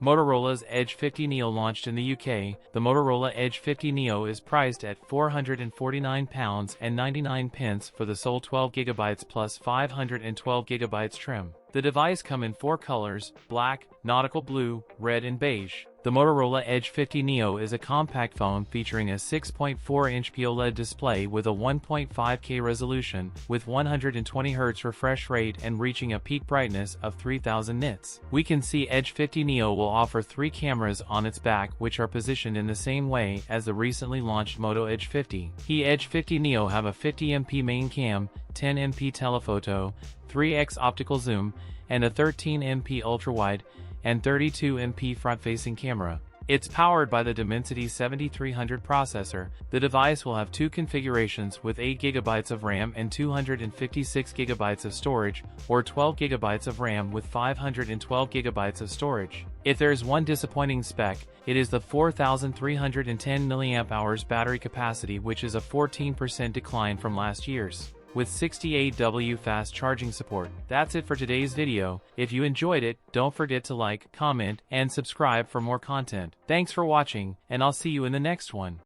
Motorola's Edge 50 Neo launched in the UK. The Motorola Edge 50 Neo is priced at £449.99 for the sole 12GB plus 512GB trim. The device comes in 4 colors: black, nautical blue, red and beige. The Motorola Edge 50 Neo is a compact phone featuring a 6.4-inch OLED display with a 1.5K resolution, with 120Hz refresh rate and reaching a peak brightness of 3000 nits. We can see Edge 50 Neo will offer 3 cameras on its back, which are positioned in the same way as the recently launched Moto Edge 50. The Edge 50 Neo have a 50MP main cam, 10MP telephoto, 3x optical zoom, and a 13MP ultrawide and 32MP front-facing camera. It's powered by the Dimensity 7300 processor. The device will have 2 configurations with 8GB of RAM and 256GB of storage, or 12GB of RAM with 512GB of storage. If there's one disappointing spec, it is the 4310 mAh battery capacity, which is a 14% decline from last year's, with 68W fast charging support. That's it for today's video. If you enjoyed it, don't forget to like, comment, and subscribe for more content. Thanks for watching, and I'll see you in the next one.